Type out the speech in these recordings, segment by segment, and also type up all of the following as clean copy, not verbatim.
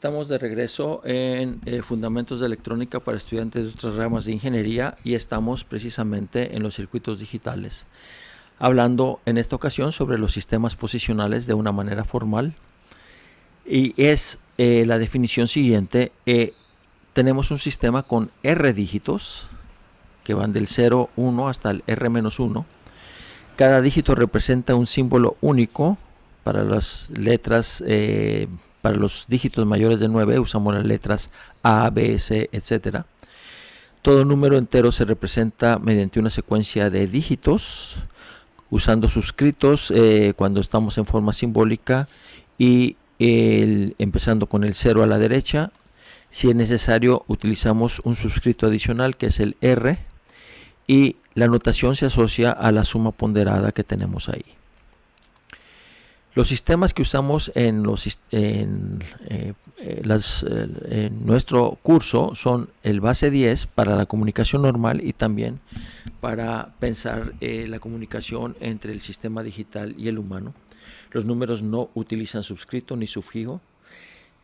Estamos de regreso en Fundamentos de Electrónica para estudiantes de otras ramas de ingeniería y estamos precisamente en los circuitos digitales, hablando en esta ocasión sobre los sistemas posicionales de una manera formal. Y es la definición siguiente. Tenemos un sistema con R dígitos que van del 0, 1 hasta el R-1. Cada dígito representa un símbolo único. Para las letras, para los dígitos mayores de 9 usamos las letras A, B, C, etc. Todo número entero se representa mediante una secuencia de dígitos usando suscritos cuando estamos en forma simbólica y empezando con el 0 a la derecha. Si es necesario, utilizamos un suscrito adicional que es el R, y la notación se asocia a la suma ponderada que tenemos ahí. Los sistemas que usamos en nuestro curso son el base 10 para la comunicación normal y también para pensar la comunicación entre el sistema digital y el humano. Los números no utilizan suscrito ni sufijo.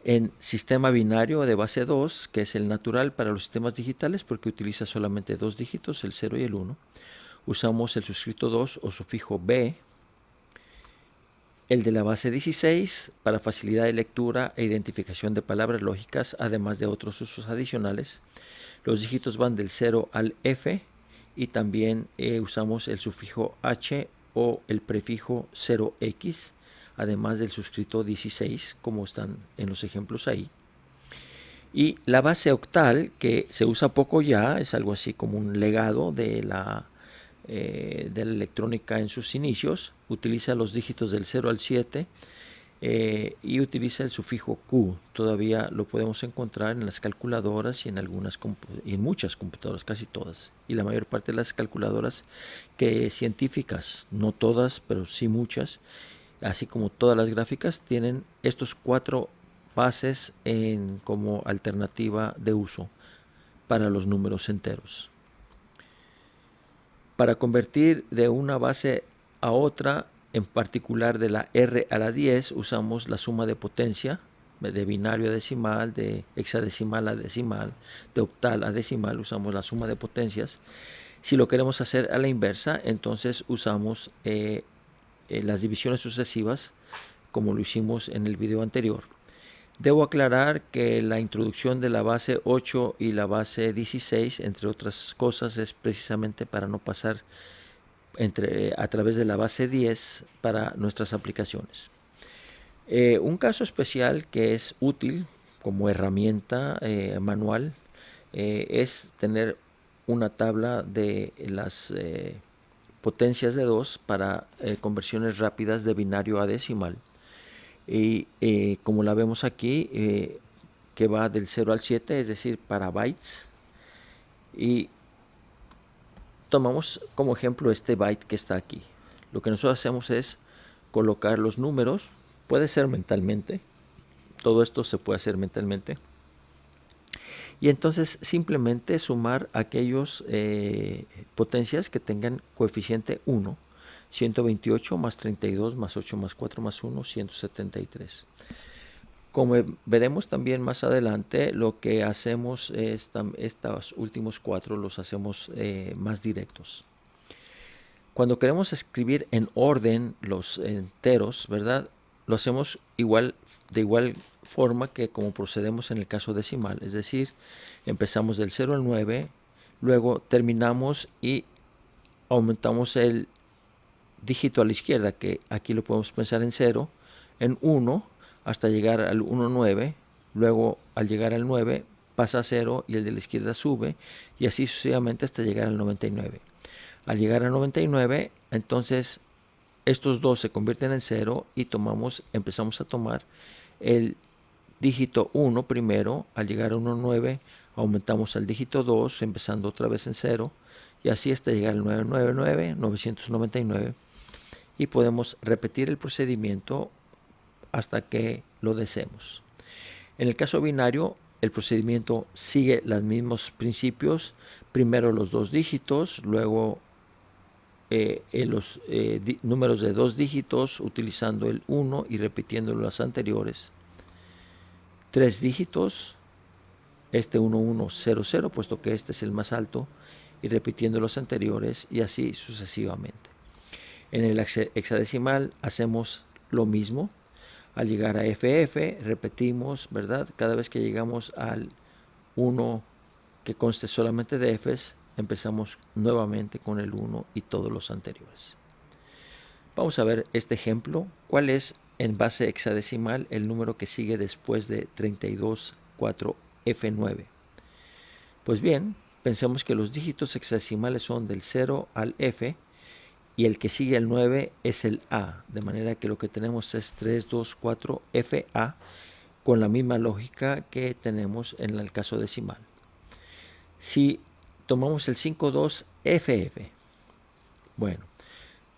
En sistema binario de base 2, que es el natural para los sistemas digitales porque utiliza solamente dos dígitos, el 0 y el 1, usamos el suscrito 2 o sufijo B. El de la base 16 para facilidad de lectura e identificación de palabras lógicas, además de otros usos adicionales. Los dígitos van del 0 al F y también usamos el sufijo H o el prefijo 0X, además del suscrito 16, como están en los ejemplos ahí. Y la base octal, que se usa poco ya, es algo así como un legado de la electrónica en sus inicios, utiliza los dígitos del 0 al 7 y utiliza el sufijo Q. Todavía lo podemos encontrar en las calculadoras y en muchas computadoras, casi todas, y la mayor parte de las calculadoras científicas, no todas, pero sí muchas, así como todas las gráficas, tienen estos 4 bases como alternativa de uso para los números enteros. Para convertir de una base a otra, en particular de la R a la 10, usamos la suma de potencia, de binario a decimal, de hexadecimal a decimal, de octal a decimal, usamos la suma de potencias. Si lo queremos hacer a la inversa, entonces usamos las divisiones sucesivas, como lo hicimos en el video anterior. Debo aclarar que la introducción de la base 8 y la base 16, entre otras cosas, es precisamente para no pasar a través de la base 10 para nuestras aplicaciones. Un caso especial que es útil como herramienta manual es tener una tabla de las potencias de 2 para conversiones rápidas de binario a decimal. Y como la vemos aquí, que va del 0 al 7, es decir, para bytes. Y tomamos como ejemplo este byte que está aquí. Lo que nosotros hacemos es colocar los números, puede ser mentalmente, todo esto se puede hacer mentalmente, y entonces simplemente sumar aquellos potencias que tengan coeficiente 1, 128 más 32 más 8 más 4 más 1, 173. Como veremos también más adelante, lo que hacemos es estos últimos 4 los hacemos más directos. Cuando queremos escribir en orden los enteros, ¿verdad? Lo hacemos de igual forma que como procedemos en el caso decimal, es decir, empezamos del 0 al 9, luego terminamos y aumentamos el dígito a la izquierda, que aquí lo podemos pensar en 0, en 1, hasta llegar al 1,9, luego al llegar al 9 pasa a 0 y el de la izquierda sube, y así sucesivamente hasta llegar al 99. Al llegar al 99, entonces estos dos se convierten en 0 y empezamos a tomar el dígito 1 primero. Al llegar a 1,9 aumentamos al dígito 2, empezando otra vez en 0, y así hasta llegar al 999, 999, y podemos repetir el procedimiento hasta que lo deseemos. En el caso binario, el procedimiento sigue los mismos principios. Primero los dos dígitos, luego los números de dos dígitos utilizando el 1 y repitiendo los anteriores. 3 dígitos, este 1100, puesto que este es el más alto, y repitiendo los anteriores y así sucesivamente. En el hexadecimal hacemos lo mismo. Al llegar a FF repetimos, ¿verdad? Cada vez que llegamos al 1 que conste solamente de Fs, empezamos nuevamente con el 1 y todos los anteriores. Vamos a ver este ejemplo. ¿Cuál es en base hexadecimal el número que sigue después de 32,4F9? Pues bien, pensemos que los dígitos hexadecimales son del 0 al F y el que sigue el 9 es el A, de manera que lo que tenemos es 324FA con la misma lógica que tenemos en el caso decimal. Si tomamos el 52FF, bueno,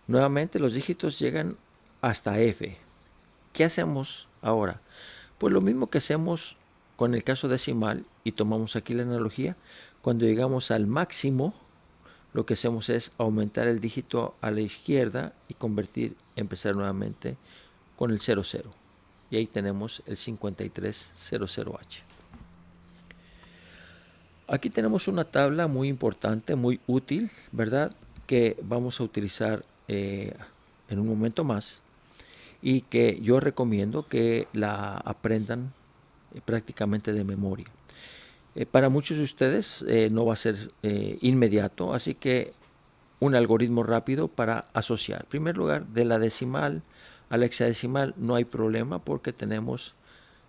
nuevamente los dígitos llegan hasta F. ¿Qué hacemos ahora? Pues lo mismo que hacemos con el caso decimal, y tomamos aquí la analogía, cuando llegamos al máximo, lo que hacemos es aumentar el dígito a la izquierda y empezar nuevamente con el 00. Y ahí tenemos el 5300H. Aquí tenemos una tabla muy importante, muy útil, ¿verdad? Que vamos a utilizar en un momento más y que yo recomiendo que la aprendan prácticamente de memoria. Para muchos de ustedes no va a ser inmediato, así que un algoritmo rápido para asociar. En primer lugar, de la decimal a la hexadecimal no hay problema porque tenemos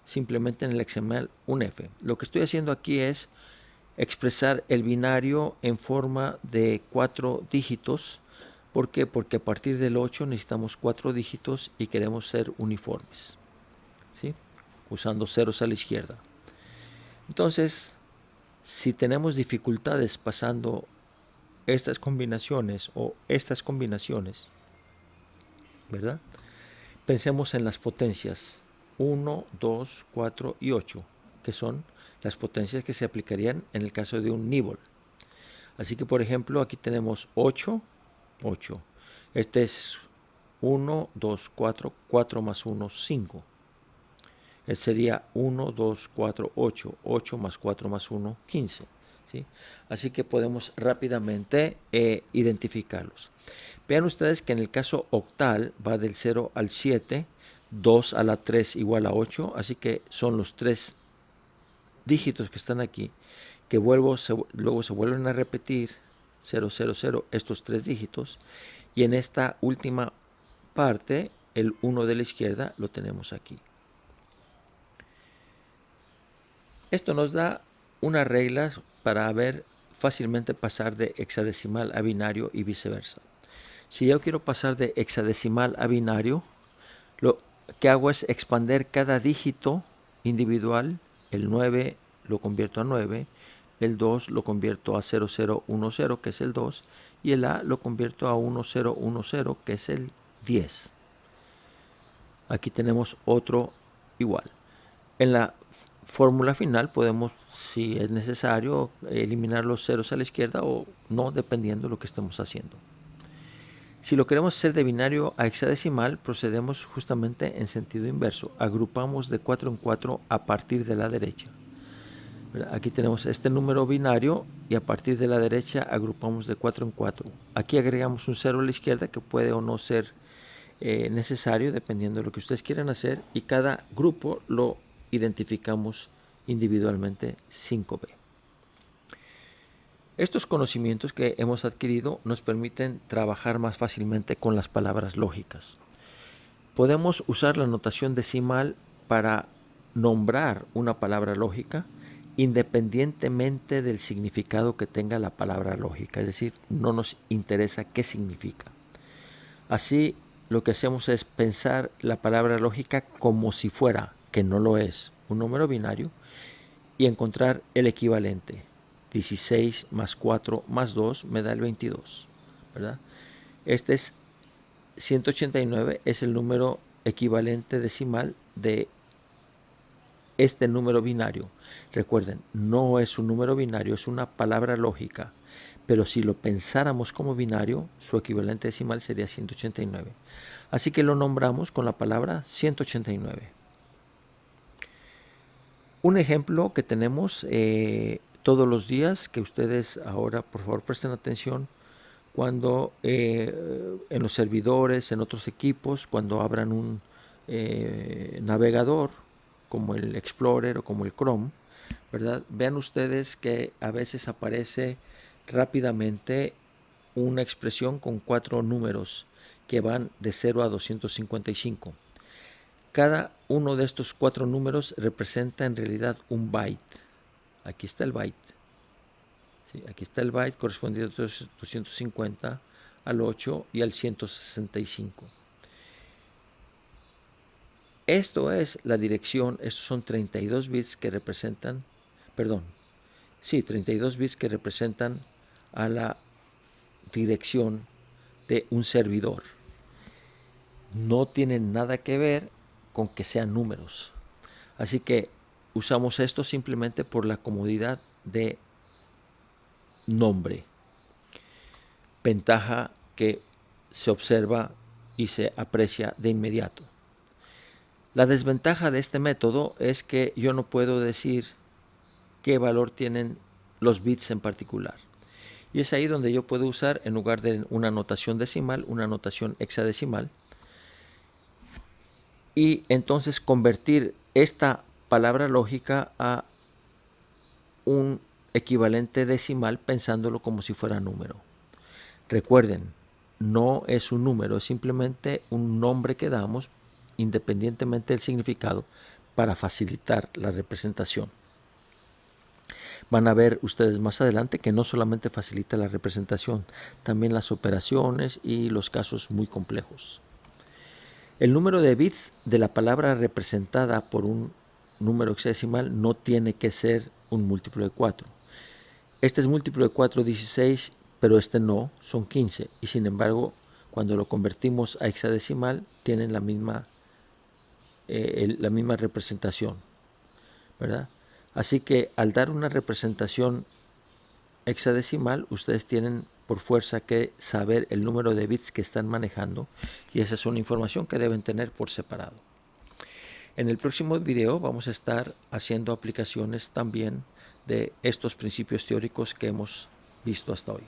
simplemente en el hexadecimal un F. Lo que estoy haciendo aquí es expresar el binario en forma de 4 dígitos. ¿Por qué? Porque a partir del 8 necesitamos 4 dígitos y queremos ser uniformes, ¿sí? Usando ceros a la izquierda. Entonces, si tenemos dificultades pasando estas combinaciones o estas combinaciones, ¿verdad? Pensemos en las potencias 1, 2, 4 y 8, que son las potencias que se aplicarían en el caso de un nibble. Así que, por ejemplo, aquí tenemos 8, 8. Este es 1, 2, 4, 4 más 1, 5. Sería 1, 2, 4, 8. 8 más 4 más 1, 15. ¿Sí? Así que podemos rápidamente identificarlos. Vean ustedes que en el caso octal va del 0 al 7, 2 a la 3 igual a 8, así que son los 3 dígitos que están aquí, que luego se vuelven a repetir, 0, 0, 0, estos 3 dígitos, y en esta última parte, el 1 de la izquierda lo tenemos aquí. Esto nos da unas reglas para ver fácilmente pasar de hexadecimal a binario y viceversa. Si yo quiero pasar de hexadecimal a binario, lo que hago es expander cada dígito individual. El 9 lo convierto a 9, el 2 lo convierto a 0010, que es el 2, y el A lo convierto a 1010, que es el 10. Aquí tenemos otro igual. En la fórmula final podemos, si es necesario, eliminar los ceros a la izquierda o no, dependiendo de lo que estemos haciendo. Si lo queremos hacer de binario a hexadecimal, procedemos justamente en sentido inverso. Agrupamos de 4 en 4 a partir de la derecha. Aquí tenemos este número binario y a partir de la derecha agrupamos de 4 en 4. Aquí agregamos un 0 a la izquierda que puede o no ser necesario dependiendo de lo que ustedes quieran hacer, y cada grupo lo identificamos individualmente 5B. Estos conocimientos que hemos adquirido nos permiten trabajar más fácilmente con las palabras lógicas. Podemos usar la notación decimal para nombrar una palabra lógica independientemente del significado que tenga la palabra lógica, es decir, no nos interesa qué significa. Así, lo que hacemos es pensar la palabra lógica como si fuera, que no lo es, un número binario, y encontrar el equivalente. 16 más 4 más 2 me da el 22, ¿verdad? Este es 189, es el número equivalente decimal de este número binario. Recuerden, no es un número binario, es una palabra lógica, pero si lo pensáramos como binario, su equivalente decimal sería 189. Así que lo nombramos con la palabra 189. Un ejemplo que tenemos todos los días, que ustedes ahora por favor presten atención, cuando en los servidores, en otros equipos, cuando abran un navegador como el Explorer o como el Chrome, ¿verdad? Vean ustedes que a veces aparece rápidamente una expresión con 4 números que van de 0 a 255. Cada uno de estos 4 números representa en realidad un byte. Aquí está el byte. ¿Sí? Aquí está el byte correspondiente al 250, al 8 y al 165. Esto es la dirección, estos son 32 bits que representan, perdón, sí, 32 bits que representan a la dirección de un servidor. No tienen nada que ver con que sean números. Así que usamos esto simplemente por la comodidad de nombre. Ventaja que se observa y se aprecia de inmediato. La desventaja de este método es que yo no puedo decir qué valor tienen los bits en particular. Y es ahí donde yo puedo usar, en lugar de una notación decimal, una notación hexadecimal. Y entonces convertir esta palabra lógica a un equivalente decimal pensándolo como si fuera número. Recuerden, no es un número, es simplemente un nombre que damos independientemente del significado para facilitar la representación. Van a ver ustedes más adelante que no solamente facilita la representación, también las operaciones y los casos muy complejos. El número de bits de la palabra representada por un número hexadecimal no tiene que ser un múltiplo de 4. Este es múltiplo de 4, 16, pero este no, son 15. Y sin embargo, cuando lo convertimos a hexadecimal, tienen la misma representación, ¿verdad? Así que al dar una representación hexadecimal, ustedes tienen por fuerza que saber el número de bits que están manejando, y esa es una información que deben tener por separado. En el próximo video vamos a estar haciendo aplicaciones también de estos principios teóricos que hemos visto hasta hoy.